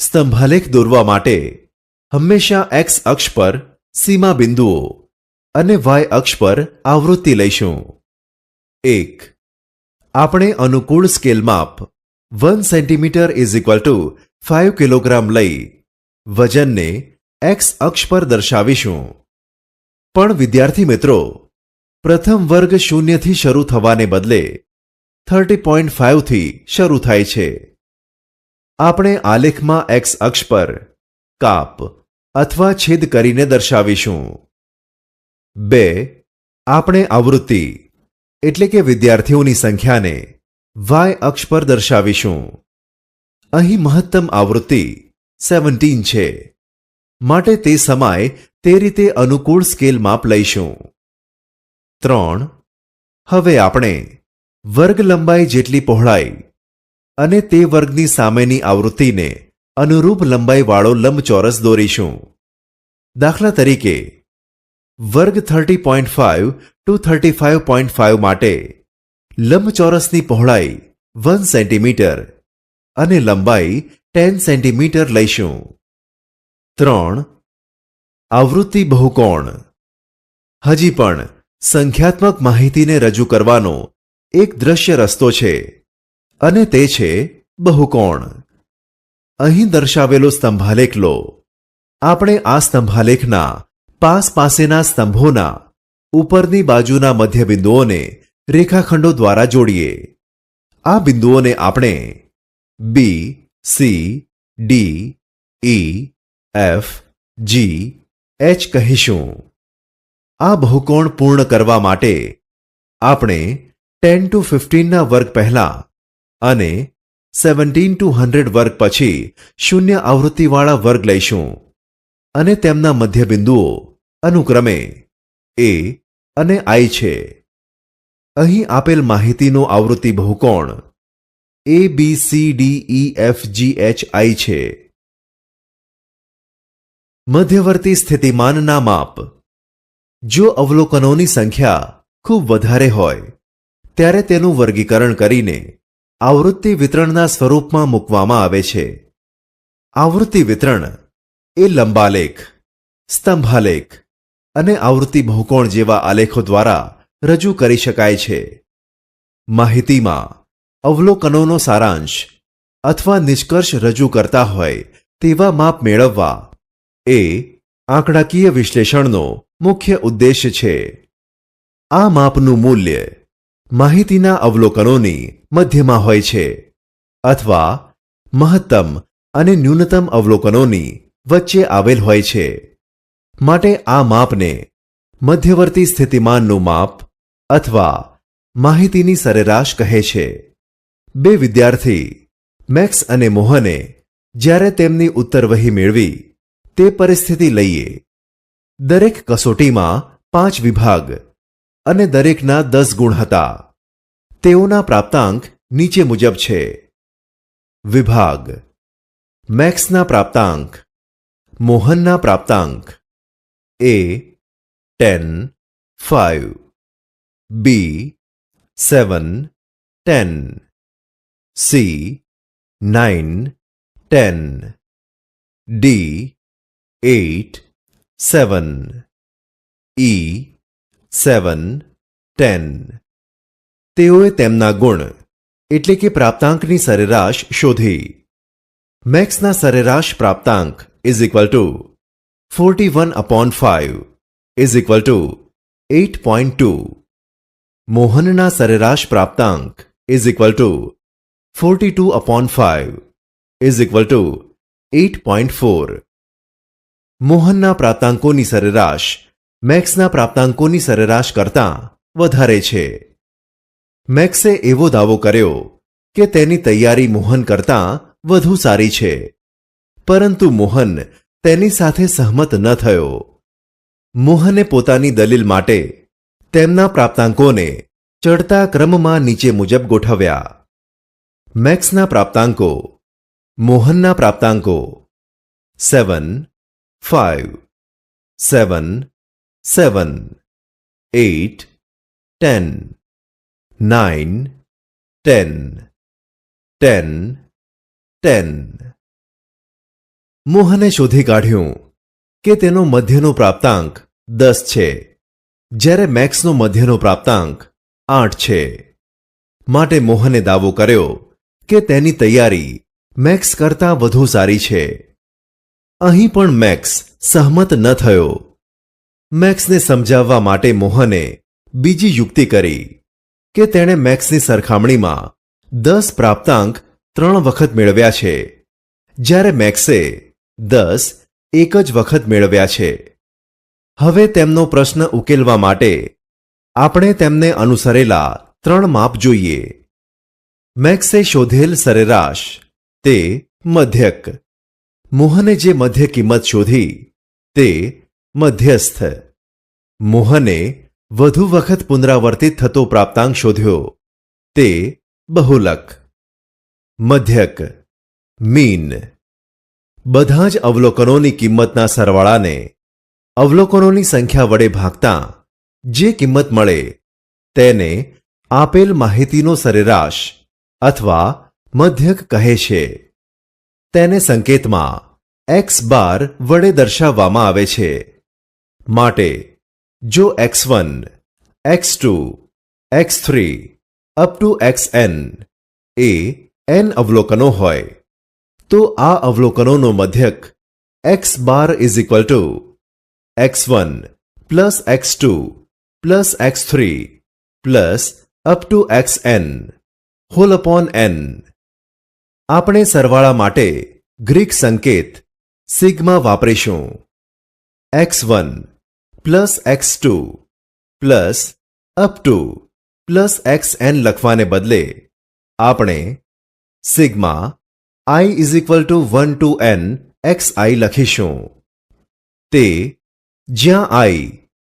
સ્તંભાલેખ દોરવા માટે હંમેશા એક્સ અક્ષ પર સીમા બિંદુઓ અને વાય અક્ષ પર આવૃત્તિ લઈશું. 1. આપણે અનુકૂળ સ્કેલ માપ 1 સેન્ટીમીટર = 5 કિલોગ્રામ લઈ વજનને એક્સ અક્ષ પર દર્શાવીશું. પણ વિદ્યાર્થી મિત્રો, પ્રથમ વર્ગ 0 થી શરૂ થવાને બદલે 30.5 થી શરૂ થાય છે. આપણે આલેખમાં એક્સ અક્ષ પર કાપ અથવા છેદ કરીને દર્શાવીશું. 2. આપણે આવૃત્તિ એટલે કે વિદ્યાર્થીઓની સંખ્યાને વાય અક્ષ પર દર્શાવીશું. અહીં મહત્તમ આવૃત્તિ 17 છે, માટે તે સમય તે રીતે અનુકૂળ સ્કેલ માપ લઈશું. 3. હવે આપણે વર્ગ લંબાઈ જેટલી પહોળાઈ અને તે વર્ગની સામેની આવૃત્તિને અનુરૂપ લંબાઈવાળો લંબચોરસ દોરીશું. દાખલા તરીકે વર્ગ 30.5 to 35.5 માટે લંબચોરસની પહોળાઈ 1 સેન્ટીમીટર અને લંબાઈ 10 સેન્ટીમીટર લઈશું. 3. આવૃત્તિ બહુકોણ. હજી પણ સંખ્યાત્મક માહિતીને રજૂ કરવાનો એક દ્રશ્ય રસ્તો છે, અને તે છે બહુકોણ. અહીં દર્શાવેલો સ્તંભાલેખ લો. આપણે આ સ્તંભાલેખના પાસેના સ્તંભોના ઉપરની બાજુના મધ્યબિંદુઓને રેખાખંડો દ્વારા જોડીએ. આ બિંદુઓને આપણે બી, C, D, E, F, G, H કહીશું. આ બહુકોણ પૂર્ણ કરવા માટે આપણે 10 to 15 ના વર્ગ પહેલા અને 17 to 100 વર્ગ પછી શૂન્ય આવૃત્તિવાળા વર્ગ લઈશું અને તેમના મધ્યબિંદુઓ અનુક્રમે એ અને આઈ છે. અહીં આપેલ માહિતીનો આવૃત્તિ બહુકોણ A B C D E F G H I છે. મધ્યવર્તી સ્થિતિમાનના માપ. જો અવલોકનોની સંખ્યા ખૂબ વધારે હોય ત્યારે તેનું વર્ગીકરણ કરીને આવૃત્તિ વિતરણના સ્વરૂપમાં મૂકવામાં આવે છે. આવૃત્તિ વિતરણ એ લંબાલેખ, સ્તંભાલેખ અને આવૃત્તિ બહુકોણ જેવા આલેખો દ્વારા રજૂ કરી શકાય છે. માહિતીમાં અવલોકનોનો સારાંશ અથવા નિષ્કર્ષ રજૂ કરતા હોય તેવા માપ મેળવવા એ આંકડાકીય વિશ્લેષણનો મુખ્ય ઉદ્દેશ્ય છે. આ માપનું મૂલ્ય માહિતીના અવલોકનોની મધ્યમાં હોય છે અથવા મહત્તમ અને ન્યૂનતમ અવલોકનોની વચ્ચે આવેલ હોય છે. માટે આ માપને મધ્યવર્તી સ્થિતિમાનનું માપ અથવા માહિતીની સરેરાશ કહે છે. બે વિદ્યાર્થી મેક્સ અને મોહને જ્યારે તેમની ઉત્તરવહી મેળવી તે પરિસ્થિતિ લઈએ. દરેક કસોટીમાં 5 વિભાગ અને દરેકના 10 ગુણ હતા. તેઓના પ્રાપ્તાંક નીચે મુજબ છે. વિભાગ: મેક્સના પ્રાપ્તાંક, મોહનના પ્રાપ્તાંક: A 10, 5, B 7, 10, C 9, 10, D 8, 7, E 7, 10. તેઓએ તેમના ગુણ એટલે કે પ્રાપ્તાંકની સરેરાશ શોધી. મેક્સના સરેરાશ પ્રાપ્તાંક is equal two 41/5 is equal two 8.2. મોહનના સરેરાશ પ્રાપ્તાંક is equal two 42/5 is equal two 8.4. મોહનના પ્રાપ્તાંકોની સરેરાશ મેક્સના પ્રાપ્તાંકોની સરેરાશ કરતાં વધારે છે. મેક્સે એવો દાવો કર્યો કે તેની તૈયારી મોહન કરતાં વધુ સારી છે, પરંતુ મોહન તેની સાથે સહમત ન થયો. મોહને પોતાની દલીલ માટે તેમના પ્રાપ્તાંકોને ચડતા ક્રમમાં નીચે મુજબ ગોઠવ્યા. મેક્સના પ્રાપ્તાંકો, મોહનના પ્રાપ્તાંકો 7, 5, 7, 7, 8, 10, 9, 10, 10, 10. મોહને શોધી કાઢ્યું કે તેનો મધ્યનો પ્રાપ્તાંક 10 છે, જ્યારે મેક્સનો મધ્યનો પ્રાપ્તાંક 8 છે. માટે મોહને દાવો કર્યો કે તેની તૈયારી મેક્સ કરતાં વધુ સારી છે. અહીં પણ મેક્સ સહમત ન થયો. મેક્સને સમજાવવા માટે મોહને બીજી યુક્તિ કરી કે તેણે મેક્સની સરખામણીમાં 10 પ્રાપ્તાંક 3 વખત મેળવ્યા છે, જ્યારે મેક્સે 10 એક જ વખત મેળવ્યા છે. હવે તેમનો પ્રશ્ન ઉકેલવા માટે આપણે તેમને અનુસરેલા 3 માપ જોઈએ. મેક્સે શોધેલ સરેરાશ તે મધ્યક. મોહને જે મધ્ય કિંમત શોધી તે મધ્યસ્થ. મોહને વધુ વખત પુનરાવર્તિત થતો પ્રાપ્તાંક શોધ્યો તે બહુલક. મધ્યક, મીન. બધા જ અવલોકનોની કિંમતના સરવાળાને અવલોકનોની સંખ્યા વડે ભાગતાં જે કિંમત મળે તેને આપેલ માહિતીનો સરેરાશ અથવા મધ્યક કહે છે. તેને સંકેતમાં x બાર વડે દર્શાવવામાં આવે છે. માટે જો x1, x2, x3 up to xn એ n અવલોકનો હોય, તો આ અવલોકનોનો મધ્યક x bar is equal to x1 plus x2 plus x3 plus up to xn whole upon n. આપણે સરવાળા માટે ગ્રીક સંકેત સિગ્મા વાપરીશું. x1 plus x2 plus up to plus xn લખવાને બદલે આપણે sigma i is equal to 1 to n xi લખીશું. તે જ્યાં i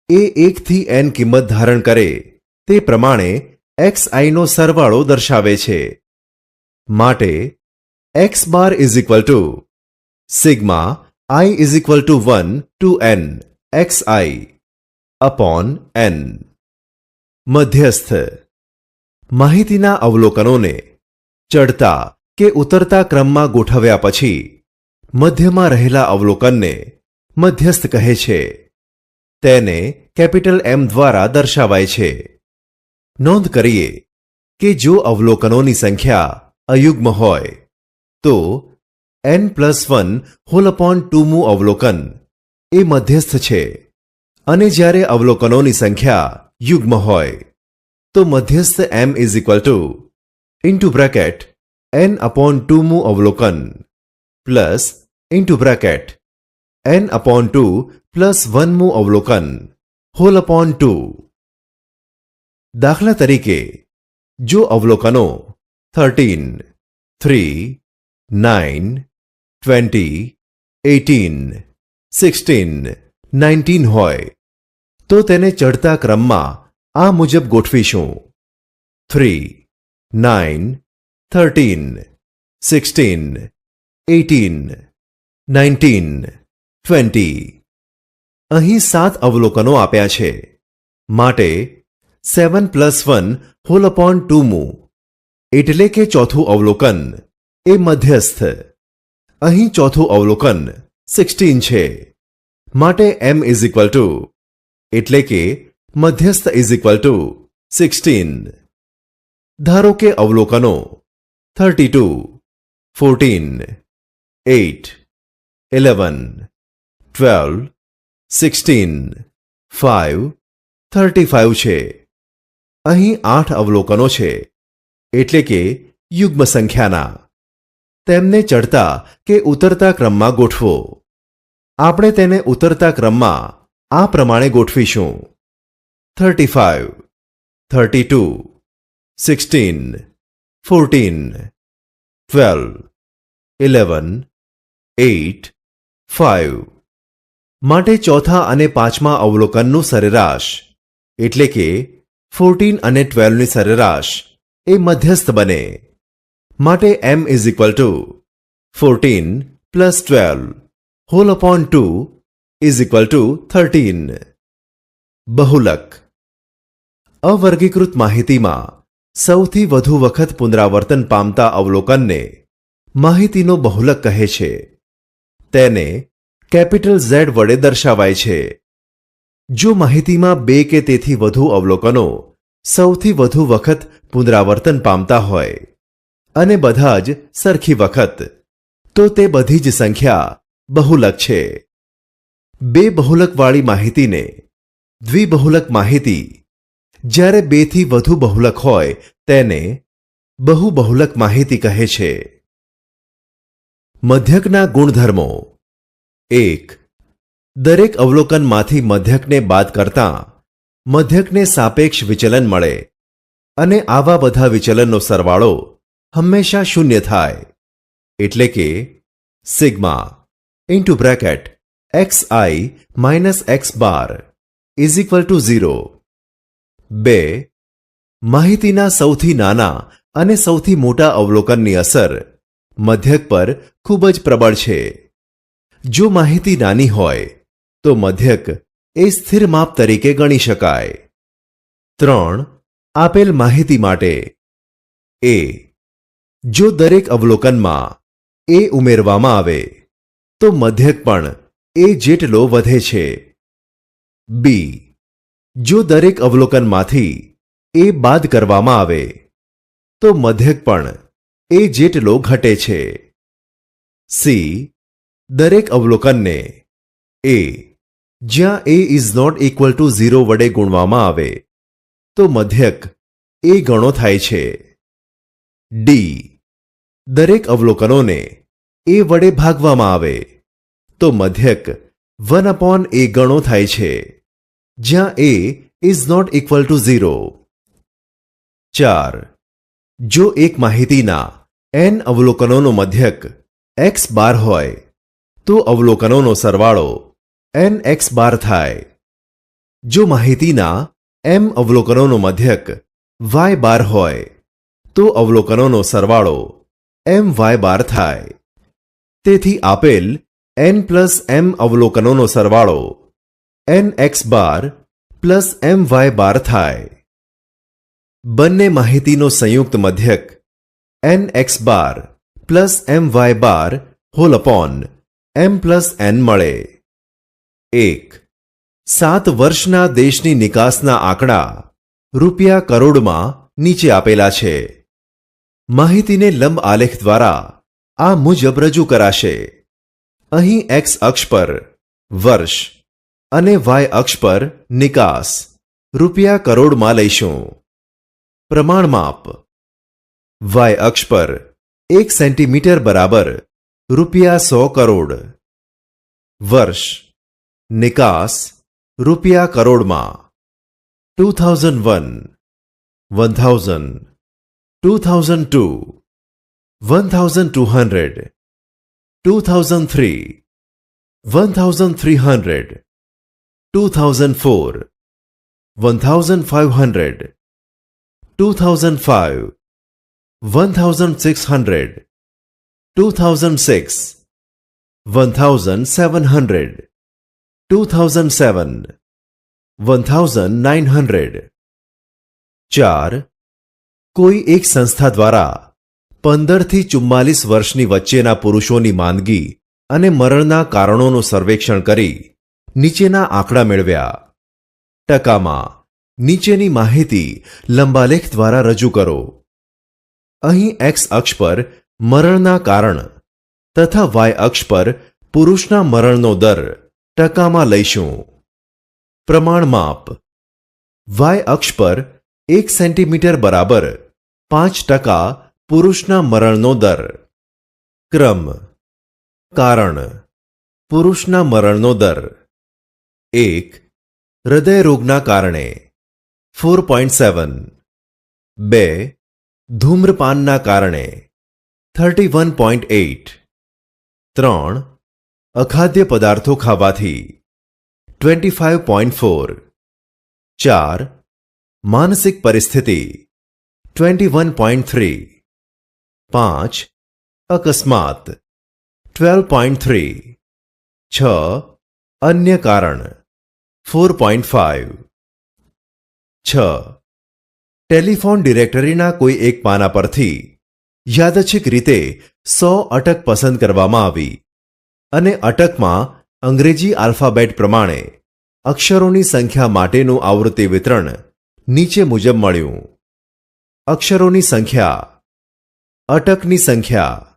એ 1 થી n કિંમત ધારણ કરે તે પ્રમાણે xi નો સરવાળો દર્શાવે છે. માટે x bar is equal to sigma i is equal to 1 to n xi upon n. મધ્યસ્થ. માહિતીના અવલોકનોને ચડતા કે ઉતરતા ક્રમમાં ગોઠવ્યા પછી મધ્યમાં રહેલા અવલોકનને મધ્યસ્થ કહે છે. તેને કેપિટલ M દ્વારા દર્શાવાય છે. નોંધ કરીએ કે જો અવલોકનોની સંખ્યા અયુગ્મ હોય તો n+1 હોલ અપોન 2મું અવલોકન એ મધ્યસ્થ છે, અને જ્યારે અવલોકનોની સંખ્યા યુગ્મ હોય તો મધ્યસ્થ m is equal to into bracket n upon 2મું અવલોકન plus into bracket n upon 2 plus 1મું અવલોકન હોલ અપોન 2. દાખલા તરીકે જો અવલોકનો 13, 3, 9, 20, 18, 16, 19 હોય તો તેને ચડતા ક્રમમાં આ મુજબ ગોઠવીશું: 3, 9, 13, 16, 18, 19, 20. અહીં 7 અવલોકનો આપ્યા છે, માટે 7 + 1 હોલ અપોન 2 મૂ, એટલે કે ચોથું અવલોકન એ મધ્યસ્થ. અહીં ચોથું અવલોકન 16 છે, માટે m એટલે કે મધ્યસ્થ 16. ધારો કે અવલોકનો 32, 14, 8, 11, 12, 16, 5, 35 છે. અહીં 8 અવલોકનો છે, એટલે કે યુગ્મ સંખ્યાના. તેમને ચડતા કે ઉતરતા ક્રમમાં ગોઠવો. આપણે તેને ઉતરતા ક્રમમાં આ પ્રમાણે ગોઠવીશું: 35, 32, 16, 14, 12, 11, 8, 5. માટે ચોથા અને પાંચમા અવલોકનનું સરેરાશ, એટલે કે 14 અને 12 ની સરેરાશ એ મધ્યસ્થ બને. માટે m = 14 + 12 હોલ અપોન 2 = 13. બહુલક. અવર્ગીકૃત માહિતીમાં સૌથી વધુ વખત પુનરાવર્તન પામતા અવલોકનને માહિતીનો બહુલક કહે છે. તેને કેપિટલ Z વડે દર્શાવાય છે. જો માહિતીમાં 2 કે તેથી વધુ અવલોકનો સૌથી વધુ વખત પુનરાવર્તન પામતા હોય અને બધા જ સરખી વખત, તો તે બધી જ સંખ્યા બહુલક છે. 2 બહુલકવાળી માહિતીને દ્વિબહુલક માહિતી, જ્યારે 2 થી વધુ બહુલક હોય તેને બહુબહુલક માહિતી કહે છે. મધ્યકના ગુણધર્મો. 1. દરેક અવલોકનમાંથી મધ્યકને બાદ કરતાં મધ્યકને સાપેક્ષ વિચલન મળે અને આવા બધા વિચલનનો સરવાળો હંમેશા શૂન્ય થાય, એટલે કે સિગ્મા xi - x બાર = 0. 2. માહિતીના સૌથી નાના અને સૌથી મોટા અવલોકનની અસર મધ્યક પર ખૂબ જ પ્રબળ છે. જો માહિતી નાની હોય તો મધ્યક એ સ્થિર માપ તરીકે ગણી શકાય. 3. આપેલ માહિતી માટે a. જો દરેક અવલોકનમાં a ઉમેરવામાં આવે તો મધ્યક પણ a જેટલો વધે છે. b. જો દરેક અવલોકનમાંથી a બાદ કરવામાં આવે તો મધ્યક પણ a જેટલો ઘટે છે. c. દરેક અવલોકનને a જ્યાં a ≠ 0 વડે ગુણવામાં આવે તો મધ્યક a ગણો થાય છે. d. દરેક અવલોકનોને a વડે ભાગવામાં આવે તો મધ્યક 1/a ગણો થાય છે, જ્યાં a ≠ 0. 4. જો એક માહિતીના n અવલોકનોનો મધ્યક x બાર હોય તો અવલોકનોનો સરવાળો nx બાર થાય. જો માહિતીના m અવલોકનોનો મધ્યક y બાર હોય તો અવલોકનોનો સરવાળો my બાર થાય. તેથી આપેલ n + m અવલોકનોનો સરવાળો nx બાર + my બાર થાય. બંને માહિતીનો સંયુક્ત મધ્યક nx bar + my bar whole upon m + n મળે. 1. 7 વર્ષના દેશની નિકાસના આંકડા રૂપિયા કરોડમાં નીચે આપેલા છે. માહિતીને લંબ આલેખ દ્વારા આ મુજબ રજૂ કરાશે. અહીં x અક્ષ પર વર્ષ અને y અક્ષ પર નિકાસ રૂપિયા કરોડમાં લઈશું. પ્રમાણ માપ. y અક્ષ પર 1 સેન્ટીમીટર બરાબર રૂપિયા 100 કરોડ. વર્ષ નિકાસ રૂપિયા કરોડમાં 2001, 1000, 2002, 1200, 2003, 1300, 2004, 1500, 2005, 1600, 2006, 1700, 2007, 1900. 4. કોઈ એક સંસ્થા દ્વારા 15 થી 44 વર્ષની વચ્ચેના પુરુષોની માંદગી અને મરણના કારણોનું સર્વેક્ષણ કરી નીચેના આંકડા મેળવ્યા. ટકામાં નીચેની માહિતી લંબાલેખ દ્વારા રજૂ કરો. અહીં એક્સ અક્ષ પર મરણના કારણ તથા વાય અક્ષ પર પુરુષના મરણનો દર ટકામાં લઈશું. પ્રમાણ માપ. વાય અક્ષ પર 1 સેન્ટીમીટર બરાબર 5% પુરુષના મરણનો દર. ક્રમ. કારણ. પુરુષના મરણનો દર 1. હૃદયરોગના કારણે 4.7. 2. ધૂમ્રપાનના કારણે 31.8. 3. અખાદ્ય પદાર્થો ખાવાથી 25.4. 4. માનસિક પરિસ્થિતિ 21.3. 5. અકસ્માત 12.3. 6. અન્ય કારણ 4.5. 6. ટેલિફોન ડિરેક્ટરીના કોઈ એક પાના પરથી યાદચ્છિક રીતે 100 અટક પસંદ કરવામાં આવી અને અટકમાં અંગ્રેજી આલ્ફાબેટ પ્રમાણે અક્ષરોની સંખ્યા માટેનું આવૃત્તિ વિતરણ નીચે મુજબ મળ્યું. અક્ષરોની સંખ્યા. અટકની સંખ્યા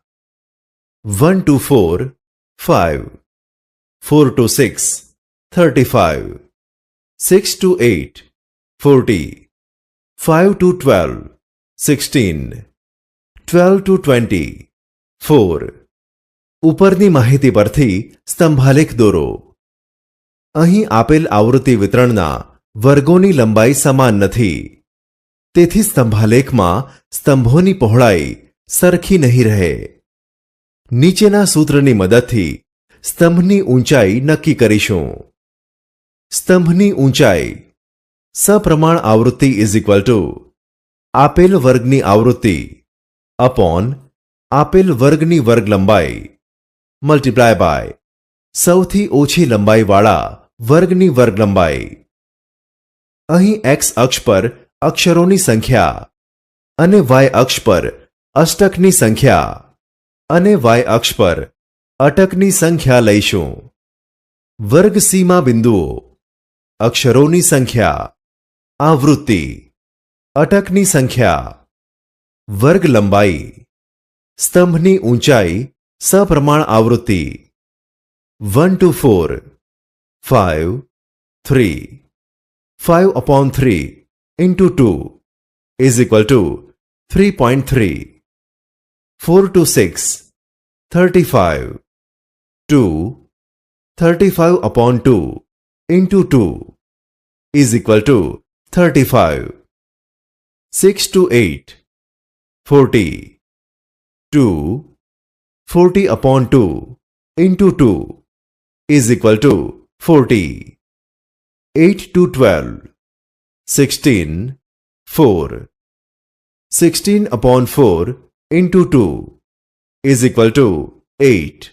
1 to 4 5, 4 to 6 35, 6 to 8 40, 5 to 12 16, 12 to 20 4. ઉપરની માહિતી પરથી સ્તંભાલેખ દોરો. અહીં આપેલ આવૃત્તિ વિતરણના વર્ગોની લંબાઈ સમાન નથી, તેથી સ્તંભાલેખમાં સ્તંભોની પહોળાઈ સરખી નહીં રહે. નીચેના સૂત્રની મદદથી સ્તંભની ઊંચાઈ નક્કી કરીશું. સ્તંભની ઊંચાઈ સપ્રમાણ આવૃત્તિ ઇઝ ઇક્વલ ટુ આપેલ વર્ગની આવૃત્તિ અપોન આપેલ વર્ગની વર્ગ લંબાઈ મલ્ટીપ્લાય બાય સૌથી ઓછી લંબાઈવાળા વર્ગની વર્ગ લંબાઈ. અહીં એક્સ અક્ષ પર અક્ષરોની સંખ્યા અને વાય અક્ષ પર અષ્ટકની સંખ્યા અને વાય અક્ષ પર અટકની સંખ્યા લઈશું. વર્ગ સીમા બિંદુઓ. અક્ષરોની સંખ્યા. આવૃત્તિ. અટકની સંખ્યા. વર્ગ લંબાઈ. સ્તંભની ઊંચાઈ સપ્રમાણ આવૃત્તિ 1 to 4 5 3 5 upon 3 into 2 is equal to 3.3. 4 to 6 35 2 35 upon 2 into 2 is equal to 35. 6 to 8 40 2 40 upon 2 into 2 is equal to 40. 8 to 12 16 4 16 upon 4 into 2 is equal to 8.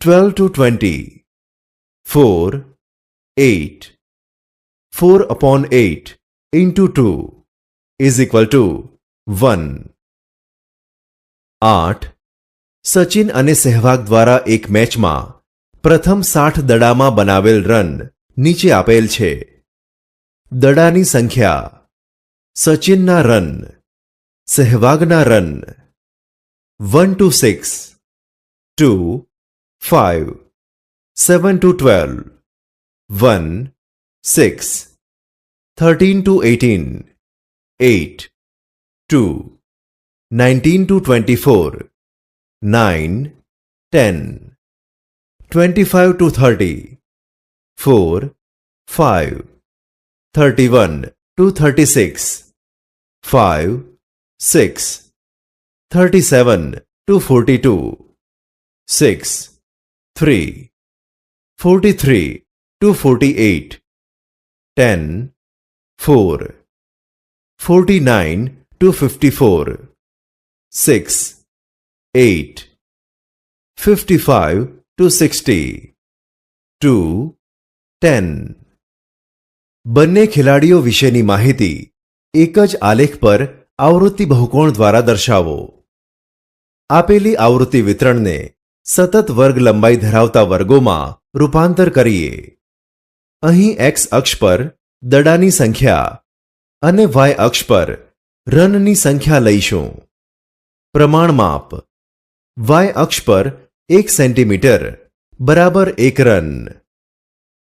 12 to 20 4 8 4 upon 8 into 2 is equal to 1. 8. Sachin અને સહેવાગ દ્વારા એક મેચમાં પ્રથમ 60 દડામાં બનાવેલ રન નીચે આપેલ છે. દડાની સંખ્યા. સચિનના run. સહેવાગના run. 1 to 6 2 5 7 to 12 1 6 13 to 18 8 2 19 to 24 9 10 25 to 30 4 5 31 to 36 5 6. 37 to 42. 6. 3. 43 to 48. 10. 4. 49 to 54. 6. 8. 55 to 60. 2. 10. બંને ખેલાડીઓ વિશેની માહિતી એક જ આલેખ પર આવૃત્તિ બહુકોણ દ્વારા દર્શાવો. આપેલી આવૃત્તિ વિતરણને સતત વર્ગ લંબાઈ ધરાવતા વર્ગોમાં રૂપાંતર કરીએ. અહીં એક્સ અક્ષ પર દડાની સંખ્યા અને વાય અક્ષ પર રનની સંખ્યા લઈશું. પ્રમાણ માપ વાય અક્ષ પર 1 સેન્ટીમીટર બરાબર 1 રન.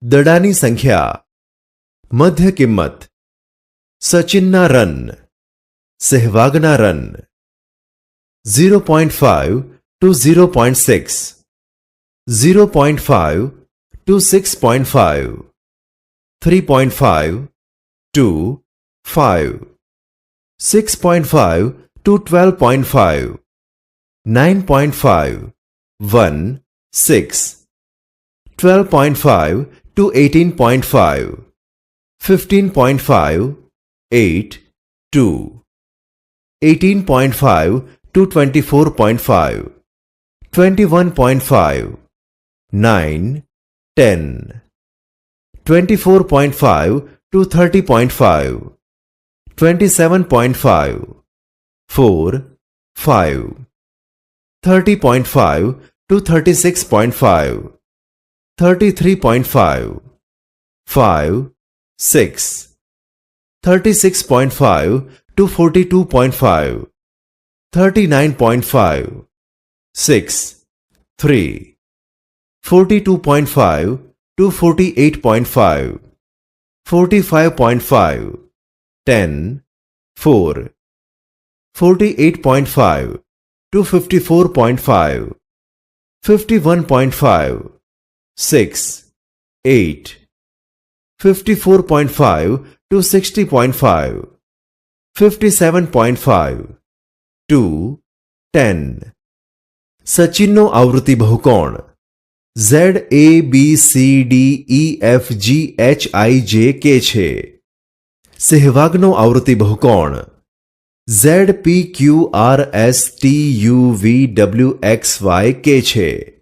દડાની સંખ્યા. મધ્ય કિંમત. સચિનના run. સહેવાગના run. 0.5 to 0.6. 0.5 to 6.5. 3.5 to 5. 6.5 to 12.5. 9.5 1 6. 12.5 to 18.5. 15.5 8 2. 18.5 to 24.5. 21.5 9 10. 24.5 to 30.5. 27.5 4 5. 30.5 to 36.5. 33.5 5 6. 36.5 to 42.5. 39.5 6 3. 42.5 to 48.5. 45.5 10 4. 48.5 to 54.5. 51.5 6 8. 54.5 to 60.5. 57.5 2 10. સચિનનો આવૃત્તિ બહુકોણ ZABCDEFGHIJK છે. સહેવાગનો આવૃત્તિ બહુકોણ ZPQRSTUVWXYK છે.